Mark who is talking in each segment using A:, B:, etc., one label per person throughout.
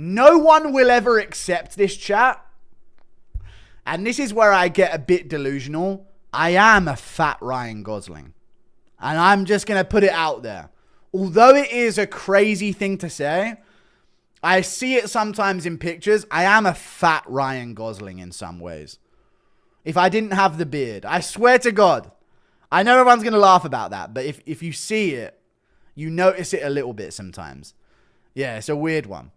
A: No one will ever accept this, chat. And this is where I get a bit delusional. I am a fat Ryan Gosling. And I'm just going to put it out there. Although it is a crazy thing to say, I see it sometimes in pictures. I am a fat Ryan Gosling in some ways. If I didn't have the beard, I swear to God. I know everyone's going to laugh about that, but if you see it, you notice it a little bit sometimes. Yeah, it's a weird one.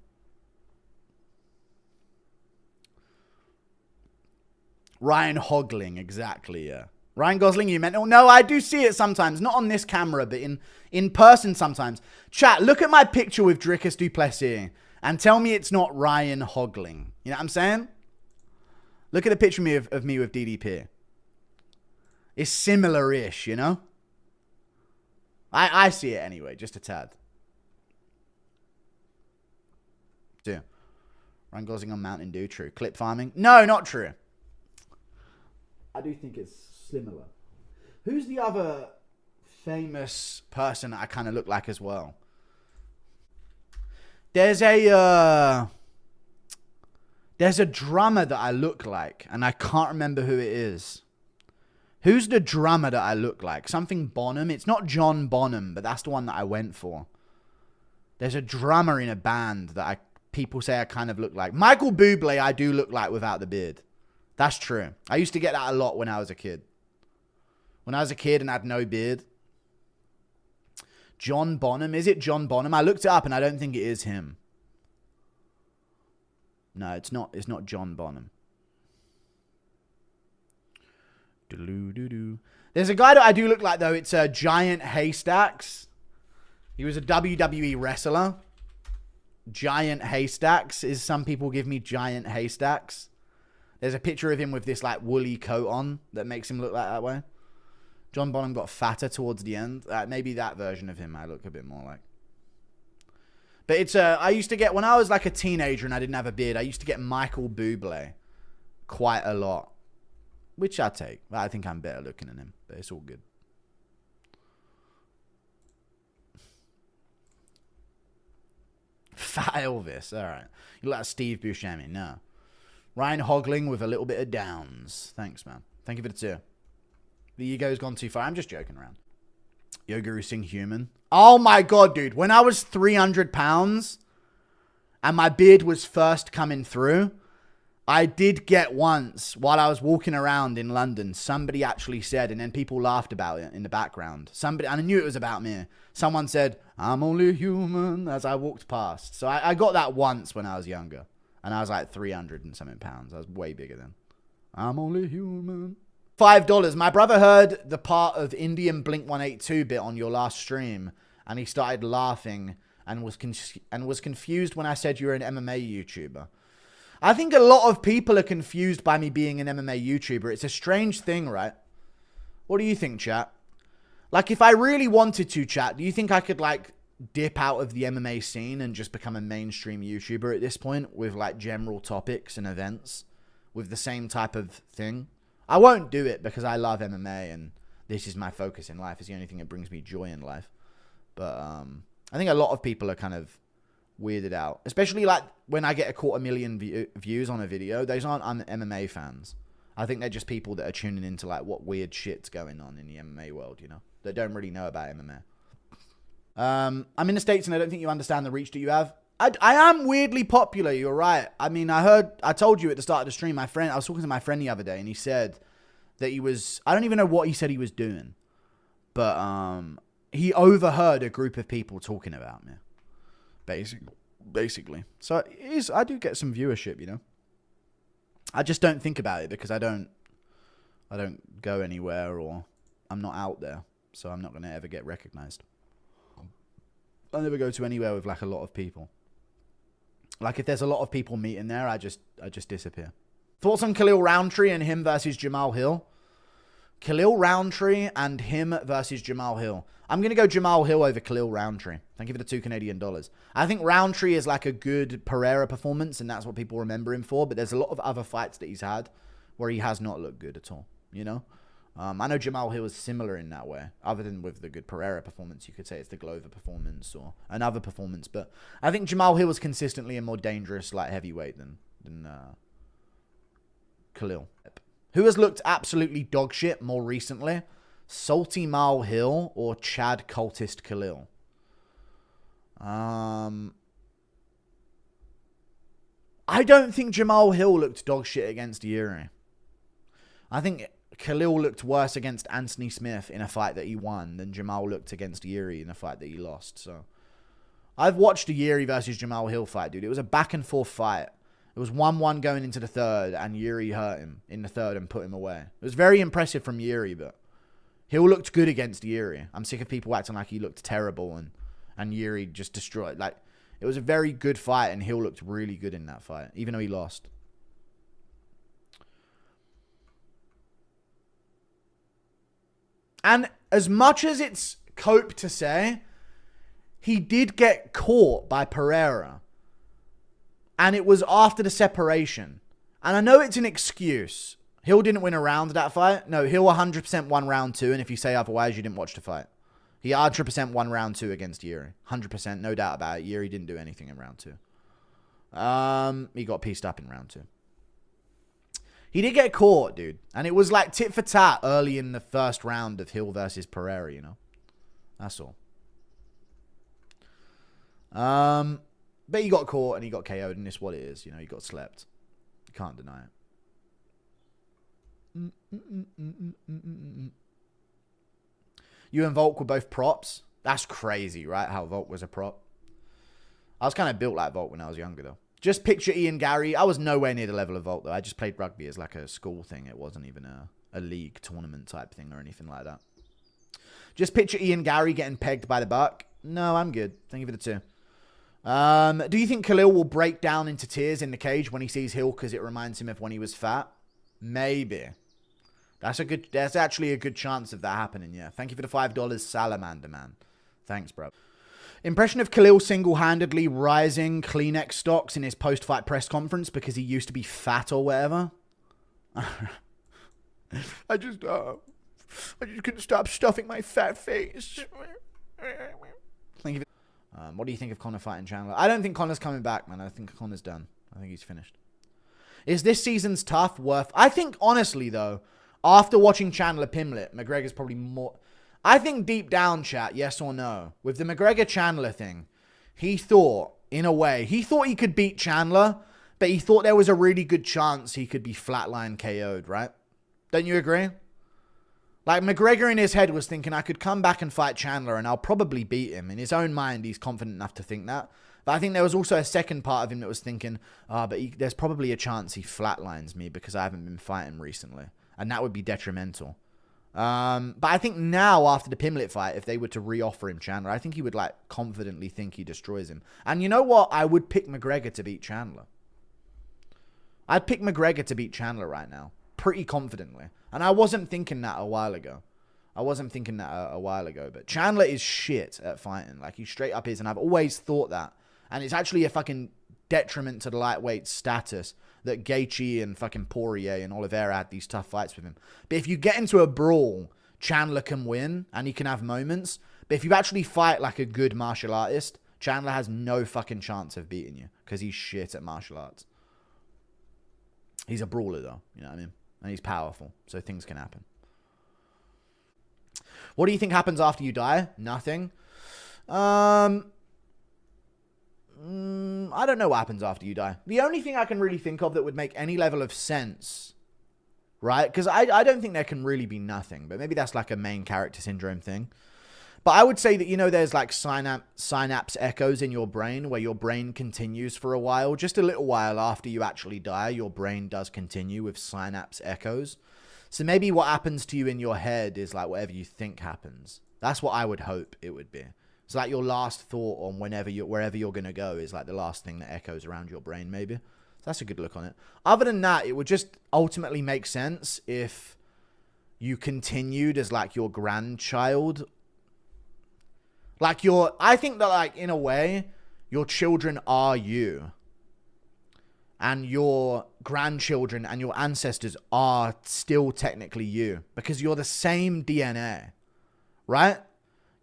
A: Ryan Hogling, exactly, yeah. Ryan Gosling, you meant... Oh, no, I do see it sometimes. Not on this camera, but in person sometimes. Chat, look at my picture with Dricus Duplessis and tell me it's not Ryan Hogling. You know what I'm saying? Look at the picture of me with DDP. It's similar-ish, you know? I see it anyway, just a tad. Yeah. Ryan Gosling on Mountain Dew, true. Clip farming? No, not true. I do think it's similar. Who's the other famous person that I kind of look like as well? There's a drummer that I look like, and I can't remember who it is. Who's the drummer that I look like? Something Bonham. It's not John Bonham, but that's the one that I went for. There's a drummer in a band that people say I kind of look like. Michael Bublé, I do look like without the beard. That's true. I used to get that a lot when I was a kid. When I was a kid and had no beard. John Bonham. Is it John Bonham? I looked it up and I don't think it is him. No, it's not. It's not John Bonham. There's a guy that I do look like, though. It's Giant Haystacks. He was a WWE wrestler. Giant Haystacks is some people give me Giant Haystacks. There's a picture of him with this like woolly coat on that makes him look like that way. John Bonham got fatter towards the end. Maybe that version of him I look a bit more like. But it's I used to get, when I was like a teenager and I didn't have a beard, I used to get Michael Bublé quite a lot. Which I take. I think I'm better looking than him, but it's all good. Fat Elvis. All right. You look like Steve Buscemi. No. Ryan Hogling with a little bit of downs. Thanks, man. Thank you for the tier. The ego's gone too far. I'm just joking around. Yo-Guru sing human. Oh my God, dude. When I was 300 pounds and my beard was first coming through, I did get once, while I was walking around in London, somebody actually said, and then people laughed about it in the background. Somebody, and I knew it was about me. Someone said, I'm only human, as I walked past. So I got that once when I was younger. And I was like 300 and something pounds. I was way bigger then. I'm only human. $5. My brother heard the part of Indian Blink 182 bit on your last stream. And he started laughing and was confused when I said you were an MMA YouTuber. I think a lot of people are confused by me being an MMA YouTuber. It's a strange thing, right? What do you think, chat? Like, if I really wanted to, chat, do you think I could, like, dip out of the MMA scene and just become a mainstream YouTuber at this point with, like, general topics and events with the same type of thing? I won't do it because I love MMA and this is my focus in life. It's the only thing that brings me joy in life. But I think a lot of people are kind of weirded out, especially like when I get 250,000 views on a video. Those aren't MMA fans. I think they're just people that are tuning into like what weird shit's going on in the MMA world, you know, that don't really know about MMA. I'm in the States and I don't think you understand the reach that you have. I am weirdly popular. You're right. I mean, I told you at the start of the stream, I was talking to my friend the other day and he said that he was, I don't even know what he said he was doing, but he overheard a group of people talking about me. Basically. So it is, I do get some viewership, you know. I just don't think about it because I don't go anywhere or I'm not out there. So I'm not going to ever get recognized. I never go to anywhere with like a lot of people. Like if there's a lot of people meeting there, I just disappear. Thoughts on Khalil Roundtree and him versus Jamal Hill? Khalil Roundtree and him versus Jamal Hill. I'm going to go Jamal Hill over Khalil Roundtree. Thank you for the $2 Canadian. I think Roundtree is like a good Pereira performance, and that's what people remember him for. But there's a lot of other fights that he's had where he has not looked good at all, you know? I know Jamal Hill was similar in that way. Other than with the good Pereira performance, you could say it's the Glover performance or another performance. But I think Jamal Hill was consistently a more dangerous light heavyweight than Khalil. Who has looked absolutely dog shit more recently? Salty Mal Hill or Chad Cultist Khalil? I don't think Jamal Hill looked dog shit against Yuri. I think Khalil looked worse against Anthony Smith in a fight that he won than Jamal looked against Yuri in a fight that he lost. So I've watched the Yuri versus Jamal Hill fight, dude. It was a back and forth fight. It was 1-1 going into the third, and Yuri hurt him in the third and put him away. It was very impressive from Yuri, but Hill looked good against Yuri. I'm sick of people acting like he looked terrible and Yuri just destroyed. Like, it was a very good fight, and Hill looked really good in that fight, even though he lost. And as much as it's cope to say, he did get caught by Pereira. And it was after the separation. And I know it's an excuse. Hill didn't win a round that fight. No, Hill 100% won round 2. And if you say otherwise, you didn't watch the fight. He 100% won round 2 against Yuri. 100%, no doubt about it. Yuri didn't do anything in round 2. He got pieced up in round 2. He did get caught, dude. And it was like tit for tat early in the first round of Hill versus Pereira, you know. That's all. But he got caught and he got KO'd, and it's what it is. You know, he got slept. You can't deny it. You and Volk were both props. That's crazy, right? How Volk was a prop. I was kind of built like Volk when I was younger, though. Just picture Ian Gary. I was nowhere near the level of Volk, though. I just played rugby as like a school thing. It wasn't even a league tournament type thing or anything like that. Just picture Ian Gary getting pegged by the buck. No, I'm good. Thank you for the 2. Do you think Khalil will break down into tears in the cage when he sees Hill because it reminds him of when he was fat? Maybe. That's actually a good chance of that happening, yeah. Thank you for the $5, Salamander Man. Thanks, bro. Impression of Khalil single-handedly rising Kleenex stocks in his post-fight press conference because he used to be fat or whatever. I just couldn't stop stuffing my fat face. Thank you. What do you think of Conor fighting Chandler? I don't think Conor's coming back, man. I think Conor's done. I think he's finished. Is this season's tough worth? I think, honestly, though, after watching Chandler Pimlet, McGregor's probably more... I think deep down, chat, yes or no, with the McGregor-Chandler thing, he thought, in a way, he thought he could beat Chandler, but he thought there was a really good chance he could be flatline KO'd, right? Don't you agree? Like, McGregor in his head was thinking, I could come back and fight Chandler and I'll probably beat him. In his own mind, he's confident enough to think that. But I think there was also a second part of him that was thinking, there's probably a chance he flatlines me because I haven't been fighting recently. And that would be detrimental. But I think now, after the Pimlet fight, if they were to re-offer him Chandler, I think he would, like, confidently think he destroys him. And you know what? I would pick McGregor to beat Chandler. I'd pick McGregor to beat Chandler right now. Pretty confidently. And I wasn't thinking that a while ago. But Chandler is shit at fighting. Like, he straight up is. And I've always thought that. And it's actually a fucking detriment to the lightweight status that Gaethje and fucking Poirier and Oliveira had these tough fights with him. But if you get into a brawl, Chandler can win and he can have moments. But if you actually fight like a good martial artist, Chandler has no fucking chance of beating you because he's shit at martial arts. He's a brawler, though. You know what I mean? And he's powerful, so things can happen. What do you think happens after you die? Nothing. I don't know what happens after you die. The only thing I can really think of that would make any level of sense, right? Because I don't think there can really be nothing, but maybe that's like a main character syndrome thing. But I would say that, you know, there's like synapse echoes in your brain where your brain continues for a while. Just a little while after you actually die, your brain does continue with synapse echoes. So maybe what happens to you in your head is like whatever you think happens. That's what I would hope it would be. It's like your last thought on wherever you're going to go is like the last thing that echoes around your brain, maybe. So that's a good look on it. Other than that, it would just ultimately make sense if you continued as like your grandchild. Like I think that like in a way, your children are you. and your grandchildren and your ancestors are still technically you because you're the same DNA, right?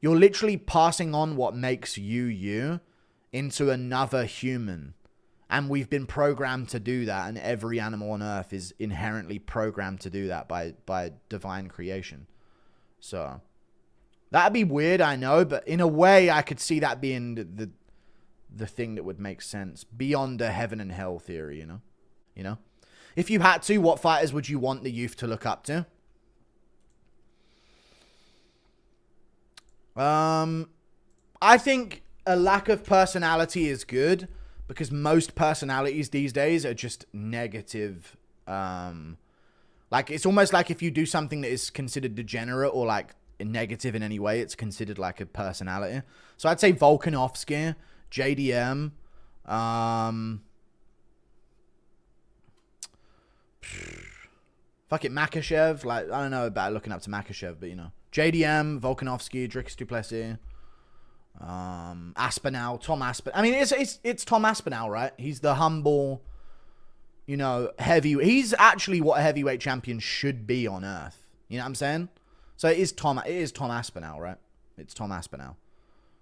A: You're literally passing on what makes you you into another human. And we've been programmed to do that, and every animal on earth is inherently programmed to do that by divine creation. So that'd be weird, I know, but in a way I could see that being the thing that would make sense beyond a heaven and hell theory, you know? If you had to, what fighters would you want the youth to look up to? I think a lack of personality is good because most personalities these days are just negative. Like, it's almost like if you do something that is considered degenerate or like negative in any way, it's considered like a personality. So I'd say Volkanovski, JDM, fuck it, Makachev. Like, I don't know about looking up to Makachev, but you know, JDM, Volkanovski, Dricus du Plessis, Aspinall, Tom Aspinall. I mean, it's Tom Aspinall, right? He's the humble, you know, he's actually what a heavyweight champion should be on earth. You know what I'm saying? So it is Tom Aspinall, right? It's Tom Aspinall.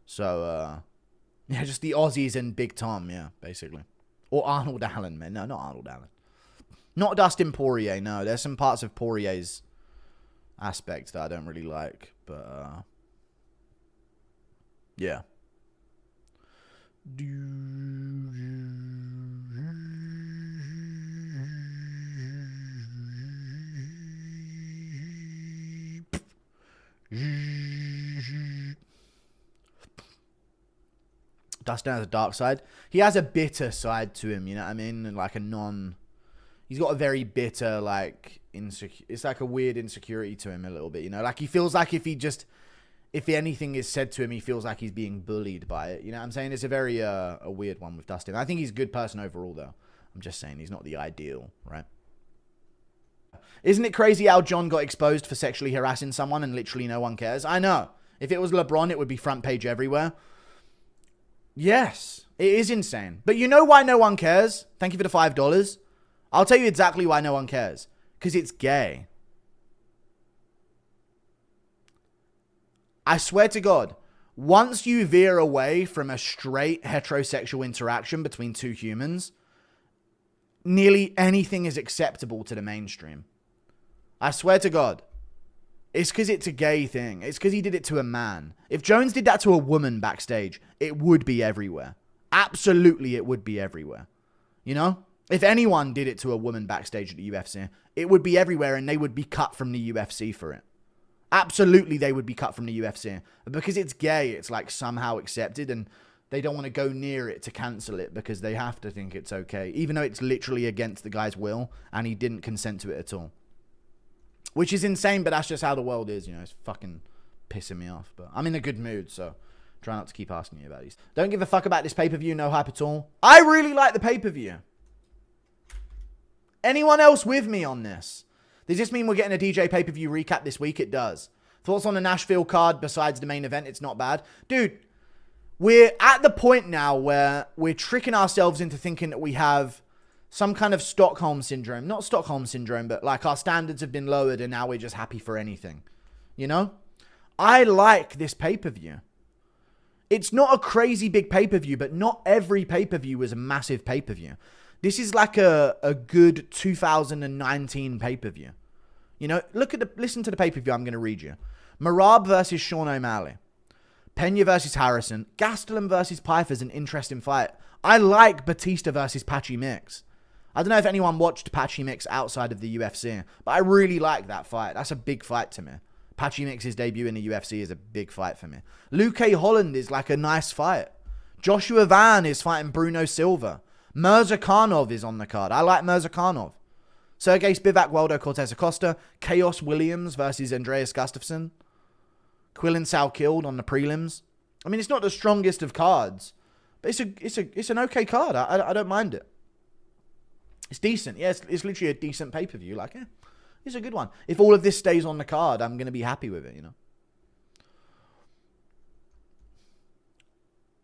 A: So, yeah, just the Aussies and Big Tom, yeah, basically. Or Arnold Allen, man. No, not Arnold Allen. Not Dustin Poirier, no. There's some parts of Poirier's aspect that I don't really like, but, yeah. Dustin has a dark side. He has a bitter side to him, you know what I mean? Like he's got a very bitter, like, it's like a weird insecurity to him a little bit, you know? Like, he feels like if anything is said to him, he feels like he's being bullied by it. You know what I'm saying? It's a very, a weird one with Dustin. I think he's a good person overall, though. I'm just saying he's not the ideal, right? Isn't it crazy how John got exposed for sexually harassing someone and literally no one cares? I know. If it was LeBron, it would be front page everywhere. Yes, it is insane. But you know why no one cares? Thank you for the $5. I'll tell you exactly why no one cares. Because it's gay. I swear to God, once you veer away from a straight heterosexual interaction between two humans, nearly anything is acceptable to the mainstream. I swear to God. It's because it's a gay thing. It's because he did it to a man. If Jones did that to a woman backstage, it would be everywhere. Absolutely, it would be everywhere. You know? If anyone did it to a woman backstage at the UFC, it would be everywhere and they would be cut from the UFC for it. Absolutely, they would be cut from the UFC. But because it's gay, it's like somehow accepted and they don't want to go near it to cancel it because they have to think it's okay. Even though it's literally against the guy's will and he didn't consent to it at all. Which is insane, but that's just how the world is, you know. It's fucking pissing me off. But I'm in a good mood, so try not to keep asking you about these. Don't give a fuck about this pay-per-view, no hype at all. I really like the pay-per-view. Anyone else with me on this? Does this mean we're getting a DJ pay-per-view recap this week? It does. Thoughts on the Nashville card besides the main event? It's not bad. Dude, we're at the point now where we're tricking ourselves into thinking that we have some kind of Stockholm syndrome. Not Stockholm syndrome, but like our standards have been lowered and now we're just happy for anything. You know? I like this pay-per-view. It's not a crazy big pay-per-view, but not every pay-per-view is a massive pay-per-view. This is like a good 2019 pay-per-view. You know, listen to the pay-per-view I'm going to read you. Marab versus Sean O'Malley. Pena versus Harrison. Gastelum versus Pfeiffer is an interesting fight. I like Batista versus Patchy Mix. I don't know if anyone watched Patchy Mix outside of the UFC, but I really like that fight. That's a big fight to me. Patchy Mix's debut in the UFC is a big fight for me. Luke Holland is like a nice fight. Joshua Van is fighting Bruno Silva. Mirzakhanov is on the card. I like Mirzakhanov. Sergey Spivak, Waldo Cortez Acosta. Chaos Williams versus Andreas Gustafsson. Quillen Sal killed on the prelims. I mean, it's not the strongest of cards, but it's an okay card. I don't mind it. It's decent. Yeah, it's literally a decent pay-per-view. Like, yeah, it's a good one. If all of this stays on the card, I'm going to be happy with it, you know.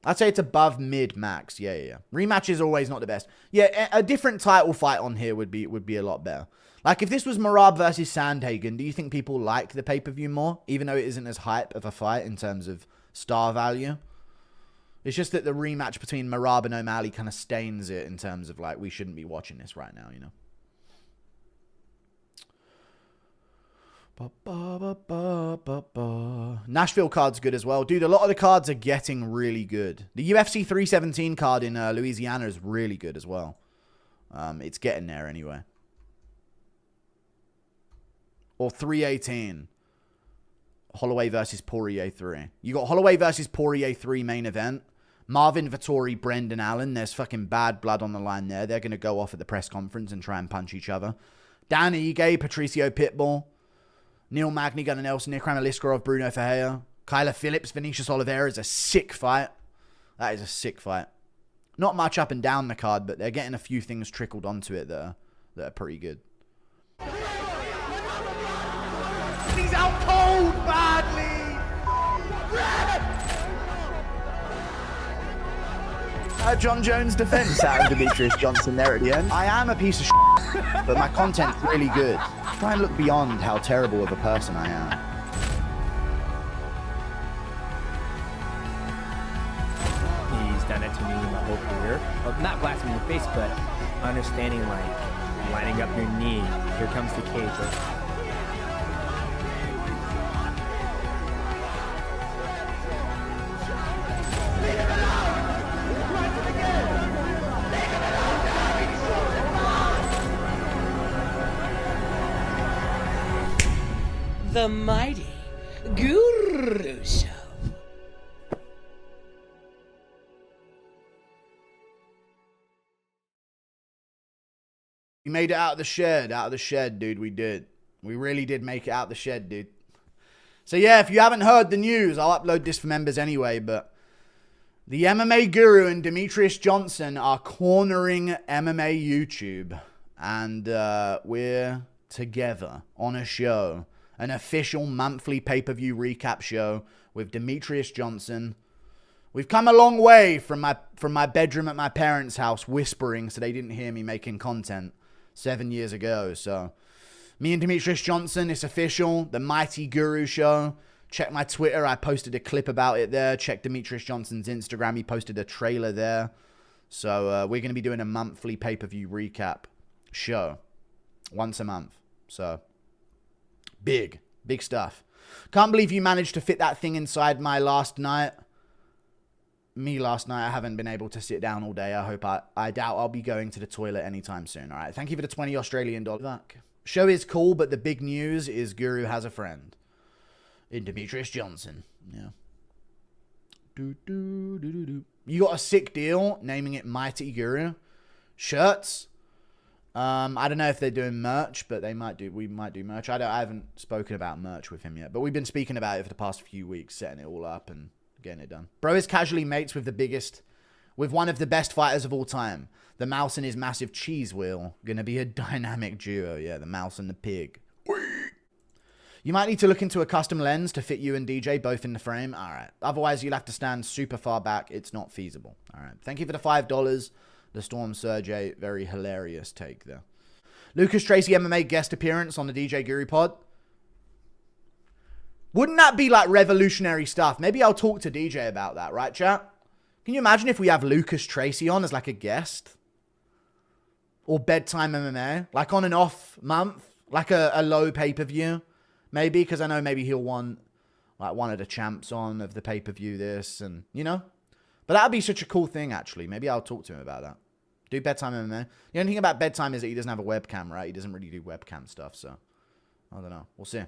A: I'd say it's above mid max. Yeah. Rematch is always not the best. Yeah, a different title fight on here would be a lot better. Like, if this was Merab versus Sandhagen, do you think people like the pay-per-view more? Even though it isn't as hype of a fight in terms of star value. It's just that the rematch between Merab and O'Malley kind of stains it in terms of, like, we shouldn't be watching this right now, you know? Nashville card's good as well. Dude, a lot of the cards are getting really good. The UFC 317 card in Louisiana is really good as well. It's getting there anyway. Or 318. Holloway versus Poirier 3. You got Holloway versus Poirier 3 main event. Marvin Vettori, Brendan Allen. There's fucking bad blood on the line there. They're going to go off at the press conference and try and punch each other. Dan Ige, Patricio Pitbull. Neil Magny, Gunnar Nelson, Nick Kramaliskarov, Bruno Ferreira. Kyler Phillips, Vinicius Oliveira is a sick fight. That is a sick fight. Not much up and down the card, but they're getting a few things trickled onto it that are pretty good. He's out cold badly. John Jones' defense out of Demetrious Johnson there at the end. I am a piece of shit, but my content's really good. Try and look beyond how terrible of a person I am.
B: He's done it to me my whole career. Well, not blasting in your face, but understanding, like, lining up your knee. Here comes the cage.
C: The mighty Guru Show.
A: We made it out of the shed, dude. We did. We really did make it out the shed, dude. So yeah, if you haven't heard the news, I'll upload this for members anyway, but the MMA Guru and Demetrious Johnson are cornering MMA YouTube, and we're together on a show. An official monthly pay-per-view recap show with Demetrious Johnson. We've come a long way from my bedroom at my parents' house whispering so they didn't hear me making content 7 years ago. So me and Demetrious Johnson, it's official. The Mighty Guru Show. Check my Twitter. I posted a clip about it there. Check Demetrious Johnson's Instagram. He posted a trailer there. So we're going to be doing a monthly pay-per-view recap show. Once a month. So big stuff. Can't believe you managed to fit that thing inside my last night. Me last night, I haven't been able to sit down all day. I doubt I'll be going to the toilet anytime soon. All right. Thank you for the 20 Australian dollars. Show is cool, but the big news is Guru has a friend in Demetrious Johnson. Yeah. You got a sick deal naming it Mighty Guru. Shirts. I don't know if they're doing merch, but they might do. We might do merch. I haven't spoken about merch with him yet, but we've been speaking about it for the past few weeks, setting it all up and getting it done. Bro is casually mates with with one of the best fighters of all time. The mouse and his massive cheese wheel. Gonna be a dynamic duo. Yeah, the mouse and the pig. You might need to look into a custom lens to fit you and DJ both in the frame. All right. Otherwise, you'll have to stand super far back. It's not feasible. All right. Thank you for the $5. The Storm Sergey, very hilarious take there. Lucas Tracy MMA guest appearance on the DJ Guru pod. Wouldn't that be like revolutionary stuff? Maybe I'll talk to DJ about that, right, chat? Can you imagine if we have Lucas Tracy on as like a guest? Or Bedtime MMA? Like on an off month? Like a low pay-per-view? Maybe, because I know maybe he'll want like one of the champs on of the pay-per-view this and, you know? But that would be such a cool thing, actually. Maybe I'll talk to him about that. Do Bedtime MMA. The only thing about Bedtime is that he doesn't have a webcam, right? He doesn't really do webcam stuff, so I don't know. We'll see.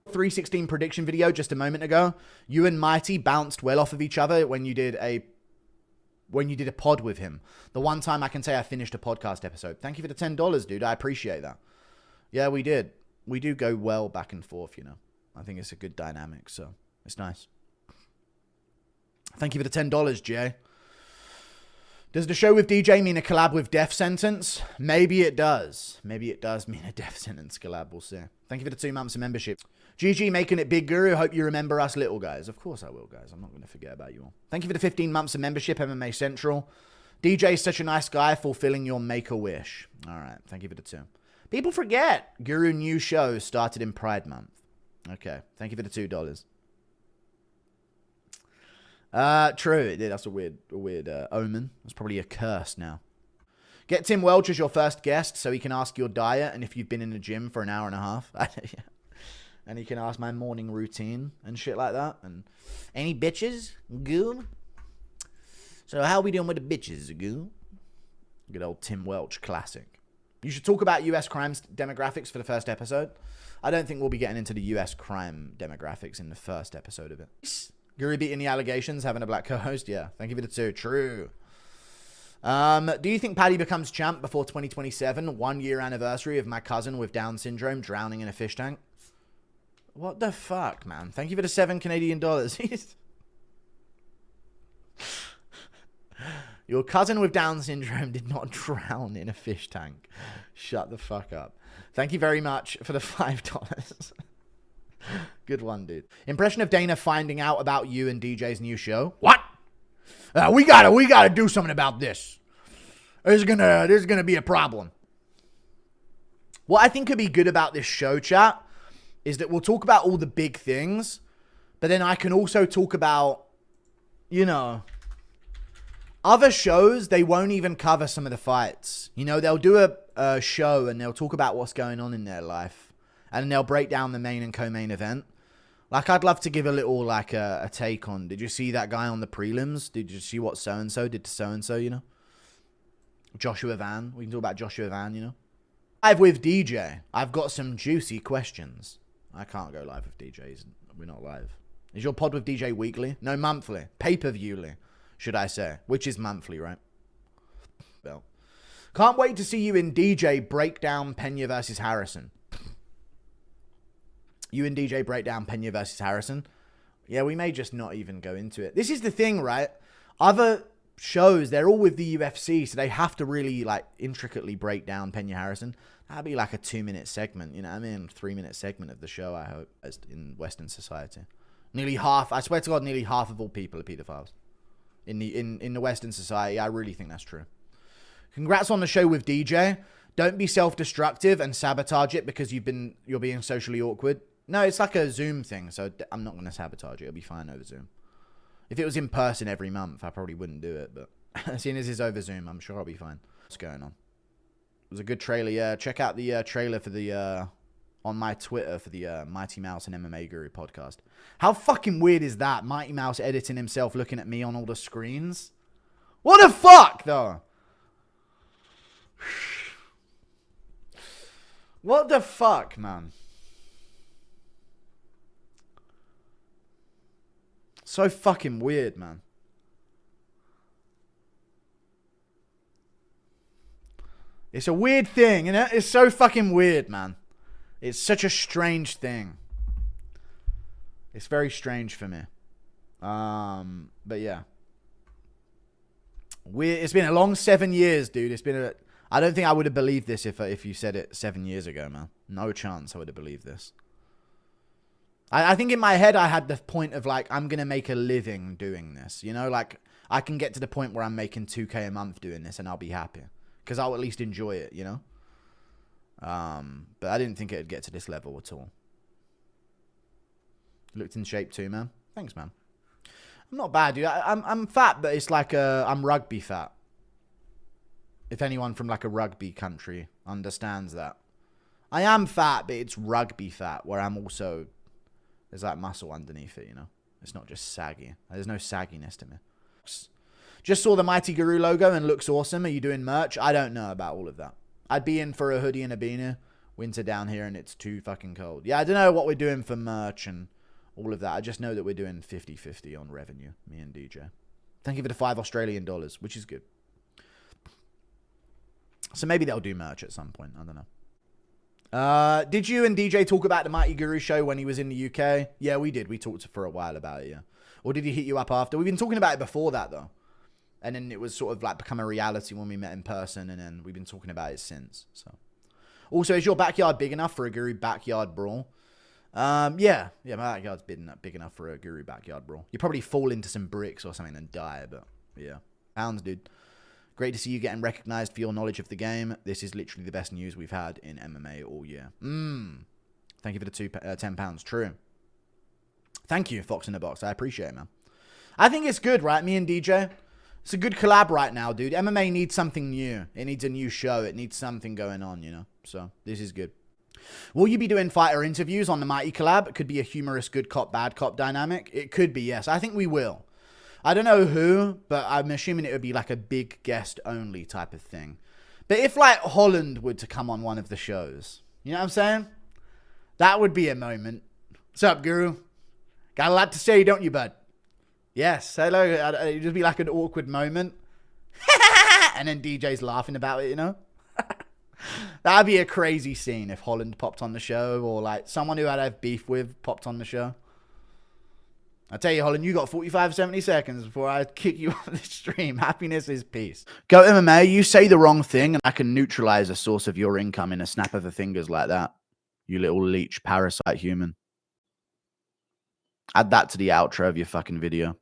A: 316 prediction video just a moment ago. You and Mighty bounced well off of each other when you did a pod with him. The one time I can say I finished a podcast episode. Thank you for the $10, dude. I appreciate that. Yeah, we did. We do go well back and forth, you know. I think it's a good dynamic, so it's nice. Thank you for the $10, Jay. Does the show with DJ mean a collab with Death Sentence? Maybe it does. Maybe it does mean a Death Sentence collab. We'll see. Thank you for the 2 months of membership. GG making it big, Guru. Hope you remember us little guys. Of course I will, guys. I'm not going to forget about you all. Thank you for the 15 months of membership, MMA Central. DJ is such a nice guy, fulfilling your make-a-wish. All right. Thank you for the 2. People forget Guru new show started in Pride Month. Okay. Thank you for the $2. True. It did. That's a weird omen. It's probably a curse now. Get Tim Welch as your first guest so he can ask your diet and if you've been in the gym for an hour and a half. And he can ask my morning routine and shit like that. And any bitches? Goo? So how are we doing with the bitches, Goo? Good old Tim Welch classic. You should talk about US crime demographics for the first episode. I don't think we'll be getting into the US crime demographics in the first episode of it. Guru beating the allegations, having a black co-host? Yeah. Thank you for the 2. True. Do you think Paddy becomes champ before 2027? 1 year anniversary of my cousin with Down syndrome drowning in a fish tank. What the fuck, man? Thank you for the $7 Canadian. Your cousin with Down syndrome did not drown in a fish tank. Shut the fuck up. Thank you very much for the $5. Good one, dude. Impression of Dana finding out about you and DJ's new show. What? We gotta do something about this. There's gonna be a problem. What I think could be good about this show, chat, is that we'll talk about all the big things, but then I can also talk about, you know, other shows. They won't even cover some of the fights. You know, they'll do a show and they'll talk about what's going on in their life, and they'll break down the main and co-main event. Like, I'd love to give a little, like, a take on, did you see that guy on the prelims? Did you see what so-and-so did to so-and-so, you know? Joshua Van. We can talk about Joshua Van, you know? Live with DJ. I've got some juicy questions. I can't go live with DJs. We're not live. Is your pod with DJ weekly? No, monthly. Pay-per-viewly, should I say. Which is monthly, right? Well, can't wait to see you in DJ break down Pena versus Harrison. You and DJ break down Pena versus Harrison. Yeah, we may just not even go into it. This is the thing, right? Other shows, they're all with the UFC, so they have to really, like, intricately break down Pena Harrison. That'd be like a 2-minute segment, you know what I mean? 3-minute segment of the show, I hope, as in Western society. Nearly half, I swear to God, nearly half of all people are pedophiles. In the Western society, I really think that's true. Congrats on the show with DJ. Don't be self-destructive and sabotage it because you're being socially awkward. No, it's like a Zoom thing, so I'm not going to sabotage it. It'll be fine over Zoom. If it was in person every month, I probably wouldn't do it, but seeing as it's over Zoom, I'm sure I'll be fine. What's going on? It was a good trailer, yeah. Check out the trailer for the, on my Twitter for the Mighty Mouse and mma-guru podcast. How fucking weird is that? Mighty Mouse editing himself looking at me on all the screens? What the fuck, though? What the fuck, man? So fucking weird, man. It's a weird thing, you know? It's so fucking weird, man. It's such a strange thing. It's very strange for me. But yeah. It's been a long 7 years, dude. It's been I don't think I would have believed this if you said it 7 years ago, man. No chance I would have believed this. I think in my head I had the point of, like, I'm going to make a living doing this. You know, like, I can get to the point where I'm making $2K a month doing this and I'll be happy. Because I'll at least enjoy it, you know? But I didn't think it'd get to this level at all. Looked in shape too, man. Thanks, man. I'm not bad, dude. I'm fat, but it's like I'm rugby fat. If anyone from, like, a rugby country understands that. I am fat, but it's rugby fat, where I'm also... There's like muscle underneath it, you know? It's not just saggy. There's no sagginess to me. Just saw the Mighty Guru logo and looks awesome. Are you doing merch? I don't know about all of that. I'd be in for a hoodie and a beanie. Winter down here and it's too fucking cold. Yeah, I don't know what we're doing for merch and all of that. I just know that we're doing 50-50 on revenue, me and DJ. Thank you for the $5 Australian, which is good. So maybe they'll do merch at some point. I don't know. Did you and DJ talk about the Mighty Guru show when he was in the UK? Yeah, we did. We talked for a while about it, yeah. Or did he hit you up after? We've been talking about it before that, though. And then it was sort of like become a reality when we met in person, and then we've been talking about it since. So, also, is your backyard big enough for a Guru backyard brawl? Yeah, my backyard's big enough for a guru backyard, bro. You probably fall into some bricks or something and die, but yeah. Pounds, dude. Great to see you getting recognized for your knowledge of the game. This is literally the best news we've had in MMA all year. Thank you for the £10. True. Thank you, Fox in the Box. I appreciate it, man. I think it's good, right? Me and DJ. It's a good collab right now, dude. MMA needs something new. It needs a new show. It needs something going on, you know? So, this is good. Will you be doing fighter interviews on the Mighty collab? It could be a humorous good cop, bad cop dynamic. It could be, yes. I think we will. I don't know who, but I'm assuming it would be like a big guest only type of thing. But if like Holland were to come on one of the shows, you know what I'm saying? That would be a moment. What's up, Guru? Got a lot to say, don't you, bud? Yes, hello. It'd just be like an awkward moment. And then DJ's laughing about it, you know? That'd be a crazy scene if Holland popped on the show, or like someone who I'd have beef with popped on the show. I tell you, Holland, you got 45, 70 seconds before I kick you off the stream. Happiness is peace. Go MMA, you say the wrong thing and I can neutralize a source of your income in a snap of the fingers like that. You little leech parasite human. Add that to the outro of your fucking video.